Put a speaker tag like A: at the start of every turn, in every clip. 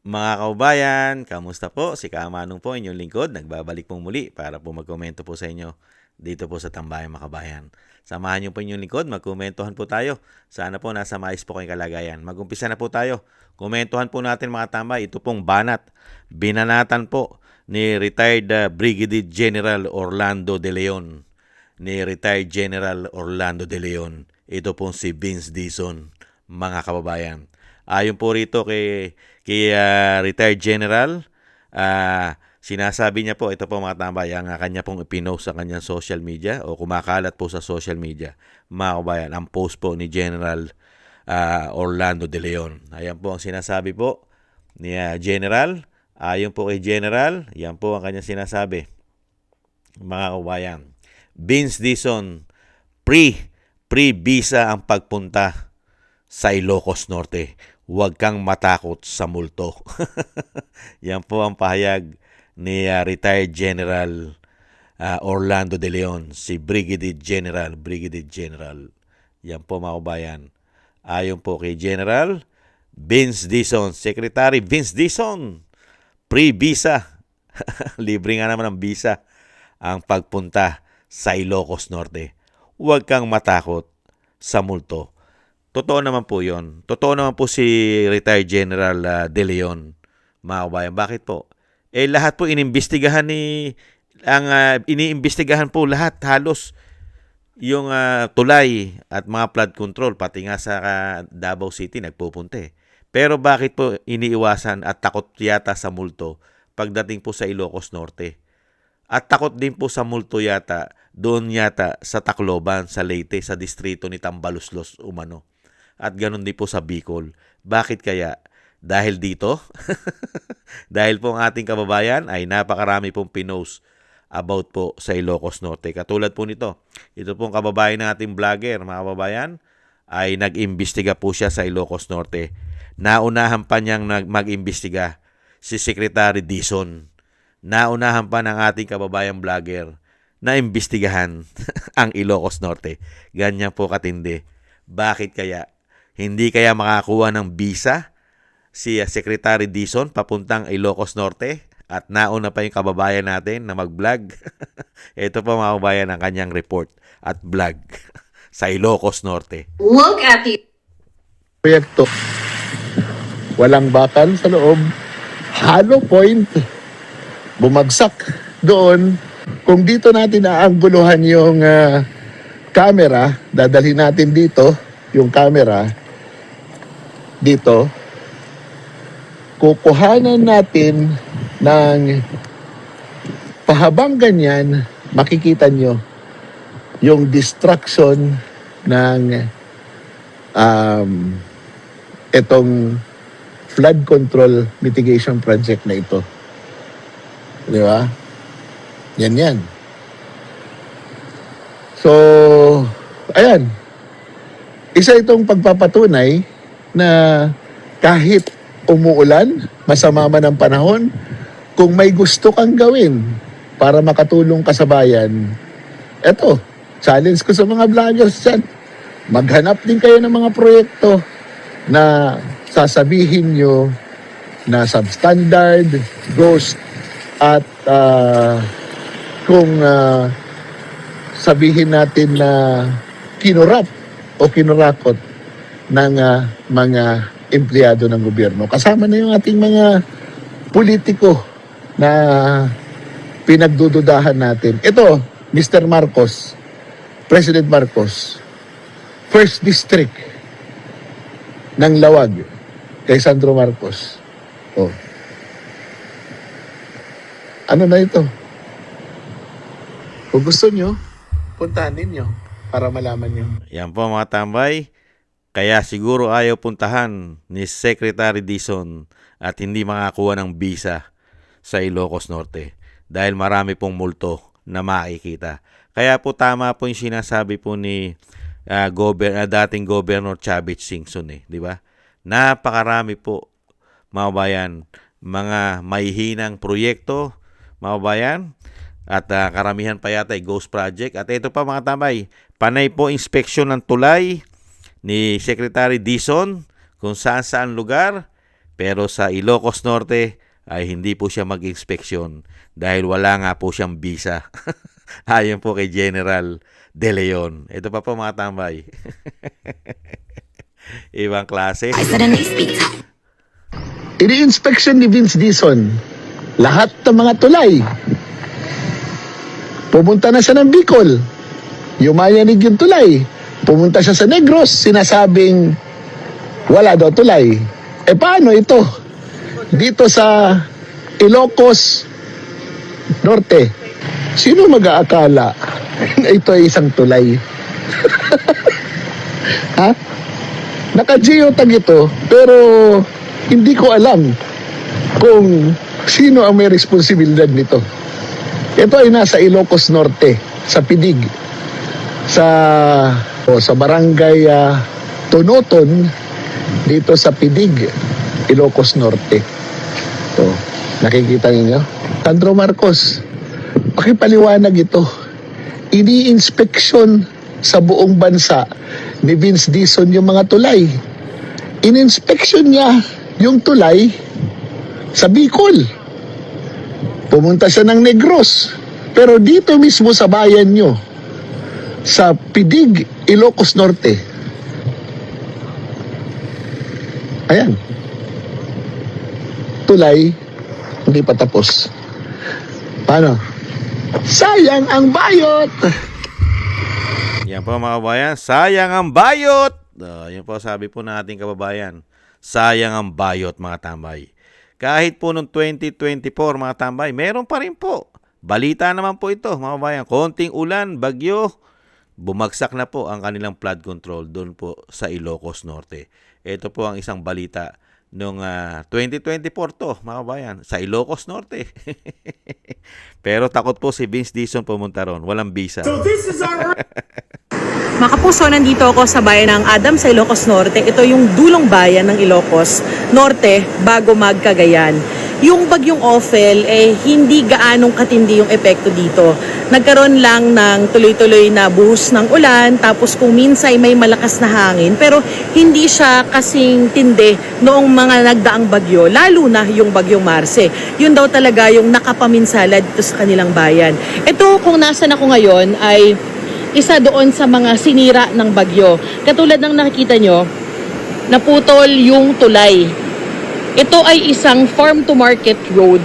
A: Mga kaubayan, kamusta po? Si Kamanong po, inyong lingkod. Nagbabalik pong muli para po magkomento po sa inyo dito po sa Tambayang Makabayan. Samahan niyo po inyong lingkod, magkomentohan po tayo. Sana po nasa maayos po kayong kalagayan. Mag-umpisa na po tayo. Komentuhan po natin mga tambay. Ito pong banat. Binanatan po ni retired Brigadier General Orlando De Leon. Ito pong si Vince Dizon, mga kababayan. Ayon po rito kay retired general, sinasabi niya po, ito po mga tambay, ang kanya pong ipinost sa kanyang social media o kumakalat po sa social media, mga kabayan, ang post po ni General Orlando De Leon. Ayan po ang sinasabi po ni General. Ayon po kay General, yan po ang kanyang sinasabi, mga kabayan. Vince Dizon, pre-visa ang pagpunta sa Ilocos Norte. Huwag kang matakot sa multo. Yan po ang pahayag ni retired General Orlando De Leon, si Brigadier General. Yan po mga kabayan. Ayon po kay General Vince Dizon, Secretary Vince Dizon, pre-visa, libre nga naman ang visa, ang pagpunta sa Ilocos Norte. Huwag kang matakot sa multo. Totoo naman po yun. Totoo naman po si retired General De Leon, mga kabayan. Bakit po? Lahat po inimbestigahan iniimbestigahan po lahat halos yung tulay at mga flood control, pati nga sa Davao City nagpupunta. Pero bakit po iniiwasan at takot yata sa multo pagdating po sa Ilocos Norte? At takot din po sa multo yata doon yata sa Tacloban, sa Leyte, sa distrito ni Tambaluslos umano. At ganun din po sa Bicol. Bakit kaya? Dahil dito? Dahil po ang ating kababayan ay napakarami pong pinost about po sa Ilocos Norte. Katulad po nito, ito pong kababayan ng ating vlogger, mga kababayan, ay nag-imbestiga po siya sa Ilocos Norte. Naunahan pa niyang mag-imbestiga si Secretary Dizon. Naunahan pa ng ating kababayang vlogger na imbestigahan ang Ilocos Norte. Ganyan po katindi. Bakit kaya? Hindi kaya makakuha ng visa si Secretary Dizon papuntang Ilocos Norte at nauna pa yung kababayan natin na mag-vlog? Ito po mga kababayan ang kanyang report at vlog sa Ilocos Norte.
B: Look at the
C: proyekto. Walang bakal sa loob. Hollow point. Bumagsak doon. Kung dito natin naaangguluhan yung camera, dadalhin natin dito yung camera dito. Kukuhanan natin ng pahabang ganyan, makikita nyo yung destruction ng itong flood control mitigation project na ito. Di ba? Yan. So, ayan. Isa itong pagpapatunay na kahit umuulan, masama man ang panahon, kung may gusto kang gawin para makatulong ka sa bayan, eto, challenge ko sa mga vloggers dyan. Maghanap din kayo ng mga proyekto na sasabihin nyo na substandard, ghost, at kung sabihin natin na kinurap o kinurakot ng mga empleyado ng gobyerno. Kasama na yung ating mga politiko na pinagdududahan natin. Ito, Mr. Marcos, President Marcos, First District ng Lawag kay Sandro Marcos. Oh. Ano na ito? Kung gusto nyo, puntahan ninyo para malaman nyo.
A: Yan po mga tambay. Kaya siguro ayaw puntahan ni Secretary Dizon at hindi makakuha ng visa sa Ilocos Norte dahil marami pong multo na makikita. Kaya po tama po yung sinasabi po ni dating Governor Chavit Singson, di ba? Napakarami po, mga bayan, mga mahihinang proyekto, mga bayan, at karamihan pa yata ay ghost project. At ito pa mga tambay, panay po inspeksyon ng tulay ni Secretary Dizon kung saan lugar Pero sa Ilocos Norte ay hindi po siya mag-inspeksyon dahil wala nga po siyang visa. Ayon po kay General De Leon. Ito pa po mga tambay. Ibang klase.
C: Ini-inspection ni Vince Dizon lahat ng mga tulay. Pumunta na siya ng Bicol. Yumayanig yung tulay. Pumunta siya sa Negros, sinasabing wala daw tulay. Paano ito? Dito sa Ilocos Norte, sino mag-aakala na ito ay isang tulay? Ha? Naka-geotag ito, pero hindi ko alam kung sino ang may responsibilidad nito. Ito ay nasa Ilocos Norte, sa Pidig, sa barangay Tonoton, dito sa Pidig, Ilocos Norte. Ito, nakikita niyo? Sandro Marcos, pakipaliwanag ito. Ini-inspeksyon sa buong bansa ni Vince Dizon yung mga tulay. In-inspeksyon niya yung tulay sa Bicol. Pumunta siya ng Negros. Pero dito mismo sa bayan nyo, sa Pidig, Ilocos Norte, ayan, tulay, hindi pa tapos. Paano? Sayang ang bayot!
A: Yan po mga kababayan, sayang ang bayot! Yan po sabi po ng ating kababayan, sayang ang bayot mga tambay. Kahit po noong 2024 mga tambay, meron pa rin po. Balita naman po ito mga kababayan, konting ulan, bagyo, bumagsak na po ang kanilang flood control doon po sa Ilocos Norte. Ito po ang isang balita noong 2024 to mga kababayan, sa Ilocos Norte. Pero takot po si Vince Dizon pumunta ron, walang visa.
B: So this is our
D: Mga kapuso, nandito ako sa bayan ng Adam sa Ilocos Norte. Ito yung dulong bayan ng Ilocos Norte bago magCagayan. Yung bagyong Ophel, hindi gaanong katindi yung epekto dito. Nagkaroon lang ng tuloy-tuloy na buhos ng ulan, tapos kung minsan may malakas na hangin, pero hindi siya kasing tindi noong mga nagdaang bagyo, lalo na yung bagyong Marce. Yun daw talaga yung nakapaminsala dito sa kanilang bayan. Ito, kung nasan ako ngayon, ay isa doon sa mga sinira ng bagyo. Katulad ng nakikita nyo, naputol yung tulay. Ito ay isang farm-to-market road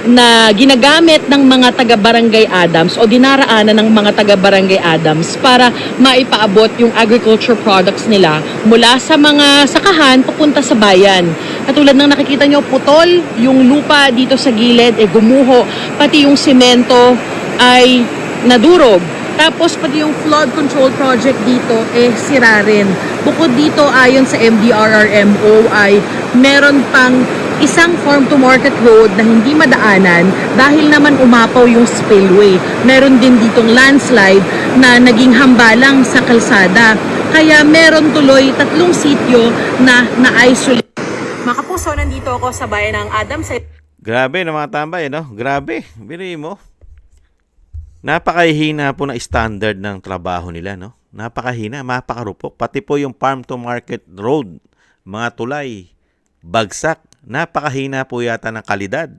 D: na ginagamit ng mga taga-Barangay Adams o dinaraanan ng mga taga-Barangay Adams para maipaabot yung agriculture products nila mula sa mga sakahan papunta sa bayan. Katulad ng nakikita nyo, putol yung lupa dito sa gilid, gumuho, pati yung semento ay nadurog. Tapos pati yung flood control project dito sira rin. Bukod dito, ayon sa MDRRMO, ay meron pang isang farm-to-market road na hindi madaanan dahil naman umapaw yung spillway. Meron din ditong landslide na naging hambalang sa kalsada. Kaya meron tuloy 3 sityo na na-isolate. Mga kapuso, nandito ako sa bayan ng Adam sa
A: Grabe na mga tambay, no? Grabe, bili mo. Napakahina po na standard ng trabaho nila, no? Napakahina, mapakarupok. Pati po yung farm to market road, mga tulay, bagsak. Napakahina po yata ng kalidad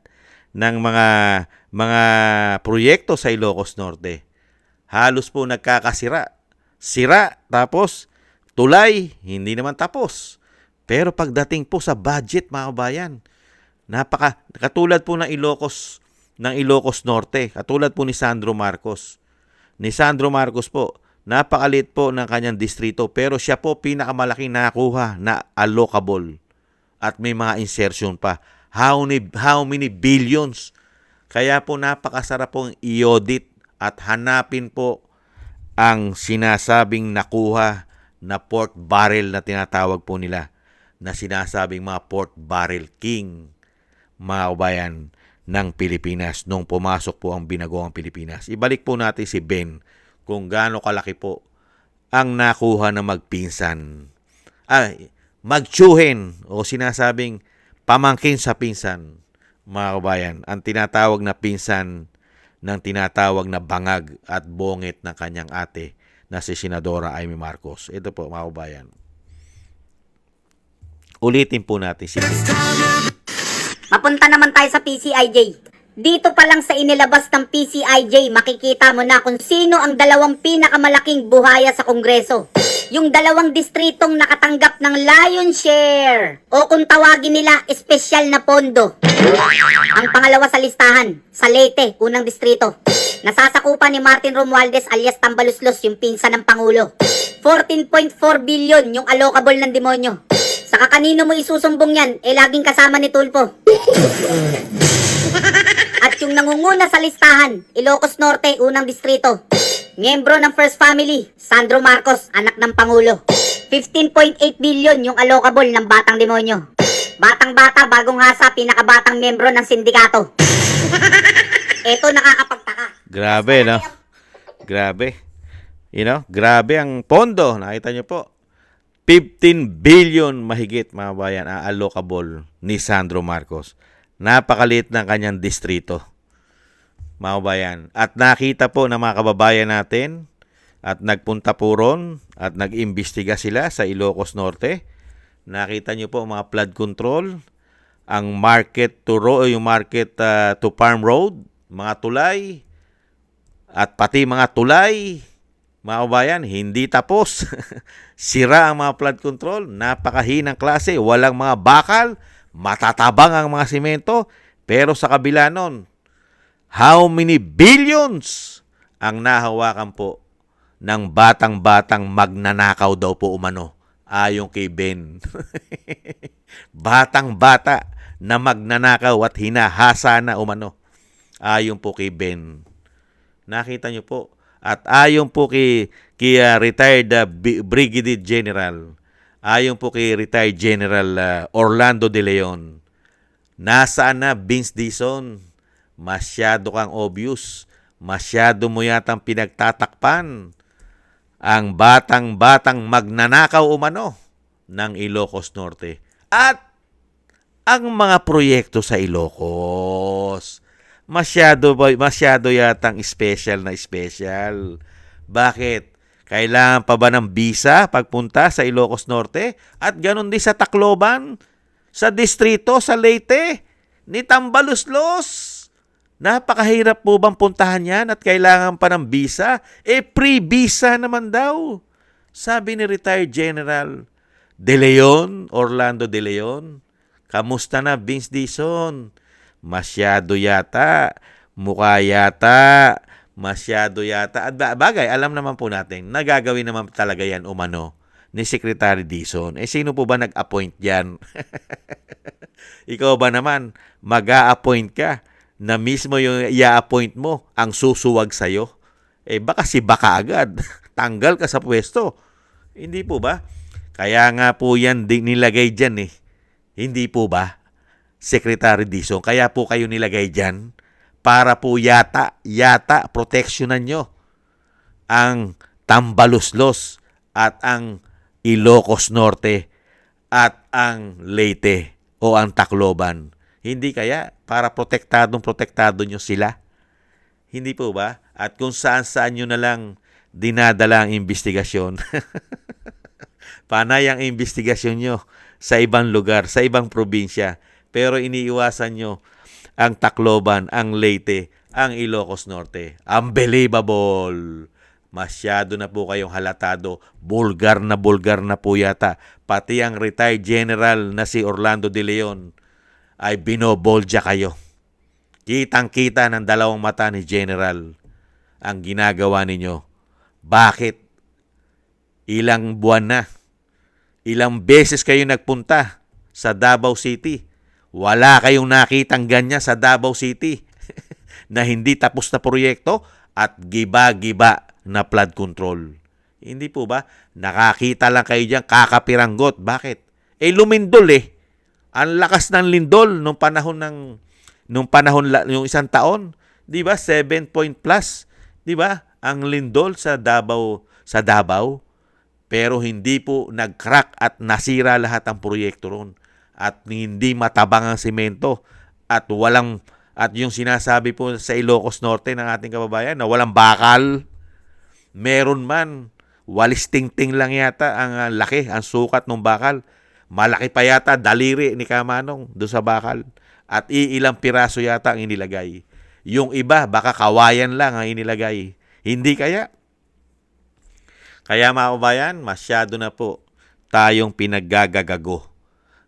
A: ng mga proyekto sa Ilocos Norte. Halos po nagkakasira. Sira, tapos tulay, hindi naman tapos. Pero pagdating po sa budget, mga kabayan, katulad po ng Ilocos Norte, katulad po ni Sandro Marcos. Ni Sandro Marcos po, napakalit po ng kanyang distrito, pero siya po pinakamalaking nakakuha na allocable. At may mga insertion pa. How many billions? Kaya po napakasarap pong i-audit at hanapin po ang sinasabing nakuha na pork barrel na tinatawag po nila, na sinasabing mga pork barrel king, mga kabayan, ng Pilipinas nung pumasok po ang binagoong Pilipinas. Ibalik po natin si Ben kung gaano kalaki po ang nakuha na magpinsan. Magtsuhin o sinasabing pamangkin sa pinsan, mga kabayan. Ang tinatawag na pinsan ng tinatawag na bangag at bongit ng kanyang ate na si Senadora Amy Marcos. Ito po, mga kabayan. Ulitin po natin si
B: Mapunta naman tayo sa PCIJ. Dito pa lang sa inilabas ng PCIJ, makikita mo na kung sino ang dalawang pinakamalaking buhaya sa Kongreso. Yung dalawang distritong nakatanggap ng lion share o kung tawagin nila, espesyal na pondo. Ang pangalawa sa listahan, sa Leyte, unang distrito. Nasasakupan ni Martin Romualdez alias Tambaluslos, yung pinsan ng Pangulo. 14.4 billion yung allocable ng demonyo. Saka kanino mo isusumbong yan, laging kasama ni Tulfo. At yung nangunguna sa listahan, Ilocos Norte, unang distrito. Miyembro ng First Family, Sandro Marcos, anak ng Pangulo. 15.8 billion yung allocable ng Batang Demonyo. Batang-bata, bagong hasa, pinakabatang miyembro ng sindikato. Eto nakakapagtaka.
A: Grabe, no? Grabe. Grabe ang pondo. Nakita nyo po. 15 billion mahigit, mga bayan, ang allocable ni Sandro Marcos. Napakaliit ng kanyang distrito, mga bayan. At nakita po ng mga kababayan natin at nagpunta po ron at nag-imbestiga sila sa Ilocos Norte. Nakita nyo po mga flood control, ang market to farm road, mga tulay, at pati mga tulay, mga kabayan, hindi tapos. Sira ang mga flood control, napakahinang klase, walang mga bakal, matatabang ang mga simento, pero sa kabila nun, how many billions ang nahawakan po ng batang-batang magnanakaw daw po umano, ayon kay Ben. Batang-bata na magnanakaw at hinahasa na umano, ayon po kay Ben. Nakita nyo po. At ayon po kay retired Brigadier General, ayon po kay retired General Orlando De Leon, nasaan na Vince Dizon? Masyado kang obvious. Masyado mo yatang pinagtatakpan ang batang-batang magnanakaw umano ng Ilocos Norte. At ang mga proyekto sa Ilocos, masyado yatang special na special. Bakit? Kailangan pa ba ng visa pagpunta sa Ilocos Norte? At ganun din sa Tacloban, sa distrito, sa Leyte, ni Tambaluslos. Napakahirap po bang puntahan yan at kailangan pa ng visa? Pre-visa naman daw. Sabi ni retired General De Leon, Orlando De Leon, kamusta na Vince Dizon? Masyado yata, masyado yata. At bagay, alam naman po natin, nagagawin naman talaga yan umano ni Secretary Dizon. Sino po ba nag-appoint yan? Ikaw ba naman, mag-a-appoint ka na mismo yung i-appoint mo ang susuwag sa'yo? Baka si baka agad. Tanggal ka sa pwesto. Hindi po ba? Kaya nga po yan nilagay dyan Hindi po ba? Secretary Dizon, kaya po kayo nilagay dyan para po yata proteksyonan nyo ang Tambaluslos at ang Ilocos Norte at ang Leyte o ang Tacloban. Hindi kaya para protektado nyo sila? Hindi po ba? At kung saan nyo na lang dinadala ang investigasyon. Panay ang investigasyon nyo sa ibang lugar, sa ibang probinsya. Pero iniiwasan nyo ang Tacloban, ang Leyte, ang Ilocos Norte. Unbelievable! Masyado na po kayong halatado. Bulgar na po yata. Pati ang retired general na si Orlando De Leon ay binobolja kayo. Kitang-kita ng dalawang mata ni General ang ginagawa ninyo. Bakit? Ilang buwan na, ilang beses kayo nagpunta sa Davao City. Wala kayong nakitang ganyan sa Davao City na hindi tapos na proyekto at giba-giba na flood control. Hindi po ba? Nakakita lang kayo dyan, kakapiranggot. Bakit? Lumindol Ang lakas ng lindol nung yung isang taon. Di ba? 7 point plus. Di ba? Ang lindol sa Davao. Pero hindi po nag-crack at nasira lahat ang proyekto ron. At hindi matabang ang semento at yung sinasabi po sa Ilocos Norte ng ating kababayan na walang bakal, meron man, walis ting-ting lang yata ang laki, ang sukat ng bakal. Malaki pa yata daliri ni Kamanong doon sa bakal. At iilang piraso yata ang inilagay. Yung iba, baka kawayan lang ang inilagay. Hindi kaya? Kaya mga kabayan, masyado na po tayong pinaggagagago.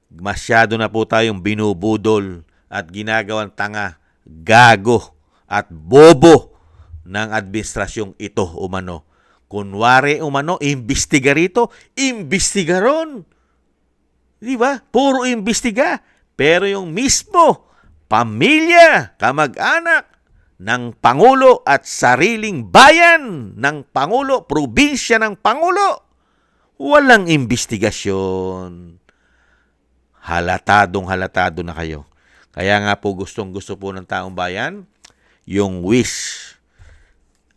A: Masyado na po tayong binubudol at ginagawang tanga, gago at bobo ng administrasyong ito umano. Kunwari umano, imbestiga rito, imbestiga ron. Di ba? Puro imbestiga. Pero yung mismo pamilya, kamag-anak ng Pangulo at sariling bayan ng Pangulo, probinsya ng Pangulo, walang imbestigasyon. Halatado na kayo. Kaya nga po gusto po ng taong bayan, yung wish.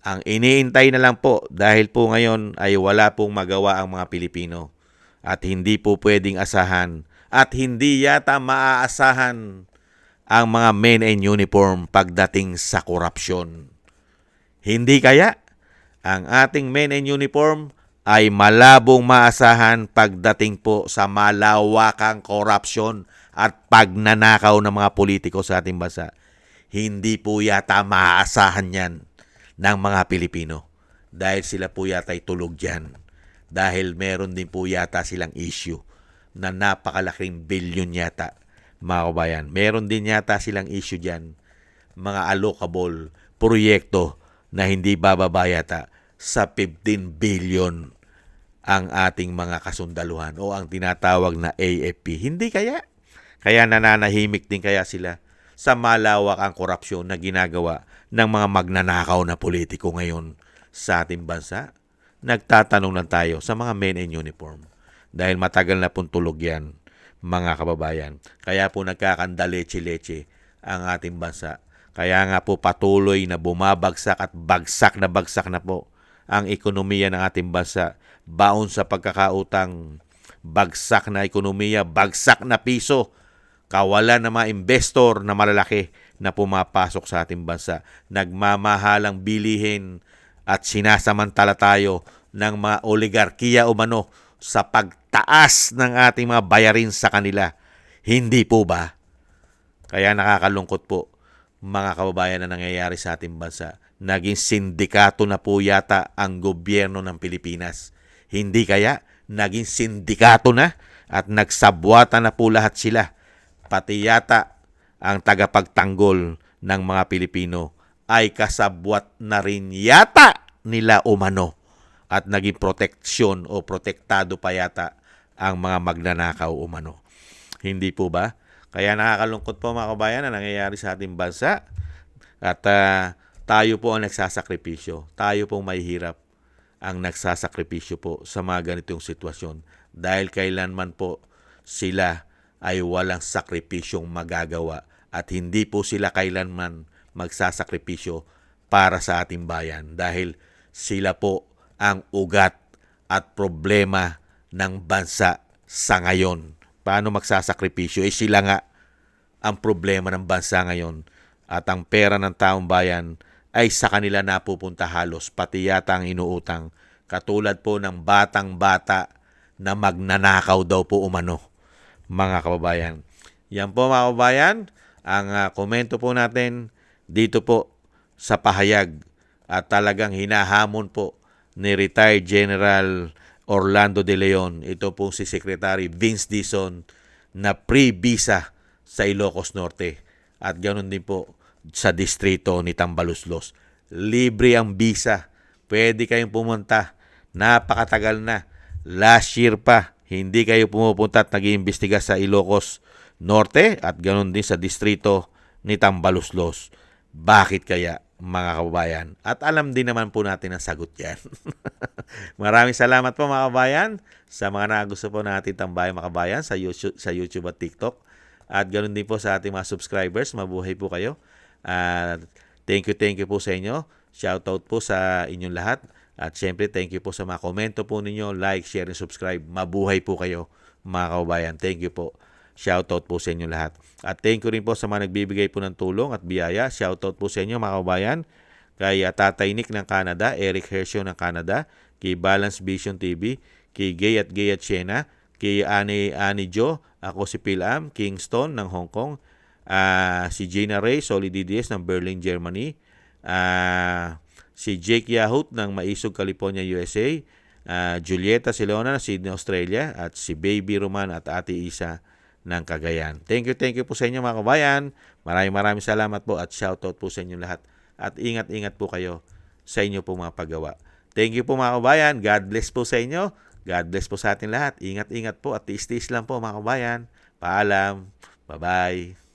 A: Ang iniintay na lang po dahil po ngayon ay wala pong magawa ang mga Pilipino. At hindi po pwedeng asahan at hindi yata maaasahan ang mga men in uniform pagdating sa korupsyon. Hindi kaya ang ating men in uniform ay malabong maasahan pagdating po sa malawakang korupsyon at pagnanakaw ng mga politiko sa ating bansa. Hindi po yata maaasahan yan ng mga Pilipino dahil sila po yata ay tulog dyan. Dahil meron din po yata silang issue na napakalaking bilyon yata, mga kabayan. Meron din yata silang issue dyan, mga allocable proyekto na hindi bababa yata sa 15 billion ang ating mga kasundaluhan o ang tinatawag na AFP. Hindi kaya? Kaya nananahimik din kaya sila sa malawak ang korupsyon na ginagawa ng mga magnanakaw na politiko ngayon sa ating bansa? Nagtatanong lang tayo sa mga men in uniform. Dahil matagal na pong tulog yan, mga kababayan. Kaya po nagkakandaleche-leche ang ating bansa. Kaya nga po patuloy na bumabagsak at bagsak na po ang ekonomiya ng ating bansa. Baon sa pagkakautang, bagsak na ekonomiya, bagsak na piso. Kawalan ng mga investor na malalaki na pumapasok sa ating bansa. Nagmamahalang bilihin at sinasamantala tayo ng mga oligarkiya umano sa pagtaas ng ating mga bayarin sa kanila. Hindi po ba? Kaya nakakalungkot po, mga kababayan, na nangyayari sa ating bansa. Naging sindikato na po yata ang gobyerno ng Pilipinas. Hindi kaya naging sindikato na at nagsabwatan na po lahat sila. Pati yata ang tagapagtanggol ng mga Pilipino ay kasabwat na rin yata nila umano at naging proteksyon o protektado pa yata ang mga magnanakaw umano. Hindi po ba? Kaya nakakalungkot po mga kabayan na nangyayari sa ating bansa at tayo po ang nagsasakripisyo. Tayo pong mahihirap ang nagsasakripisyo po sa mga ganitong sitwasyon dahil kailanman po sila ay walang sakripisyong magagawa at hindi po sila kailanman magsasakripisyo para sa ating bayan dahil sila po ang ugat at problema ng bansa sa ngayon. Paano magsasakripisyo? Sila nga ang problema ng bansa ngayon at ang pera ng taong bayan ay sa kanila napupunta halos, pati yata ang inuutang. Katulad po ng batang-bata na magnanakaw daw po umano, mga kababayan. Yan po mga kababayan, ang komento po natin dito po sa pahayag at talagang hinahamon po ni retired General Orlando De Leon, ito po si Secretary Vince Dizon, na pre-visa sa Ilocos Norte at ganoon din po sa distrito ni Tambaluslos. Libre ang visa. Pwede kayong pumunta. Napakatagal na. Last year pa, hindi kayo pumupunta at nag-iimbestiga sa Ilocos Norte at ganoon din sa distrito ni Tambaluslos. Bakit kaya, mga kababayan? At alam din naman po natin ang sagot yan. Maraming salamat po mga kababayan sa mga nagusto po natin tambayan mga kababayan sa YouTube at TikTok. At ganoon din po sa ating mga subscribers. Mabuhay po kayo. Thank you po sa inyo. Shoutout po sa inyong lahat. At syempre, thank you po sa mga komento po ninyo. Like, share, and subscribe. Mabuhay po kayo mga kababayan. Thank you po. Shoutout po sa inyo lahat. At thank you rin po sa mga nagbibigay po ng tulong at biyaya. Shoutout po sa inyo mga kababayan. Kay Tatay Nick ng Canada, Eric Hershio ng Canada, kay Balance Vision TV, kay Gay at Siena, kay Ani Jo, ako si Phil Am, Kingston ng Hong Kong, si Gina Ray, Solid DDS ng Berlin, Germany, si Jake Yahut ng Maisog, California, USA, Julieta Silona ng Sydney, Australia, at si Baby Roman at Ate Isa ng Cagayan. Thank you po sa inyo mga kabayan. Maraming salamat po at shoutout po sa inyo lahat. At ingat-ingat po kayo sa inyo po mga paggawa. Thank you po mga kabayan. God bless po sa inyo. God bless po sa atin lahat. Ingat-ingat po at tiis-tiis lang po mga kabayan. Paalam. Bye-bye.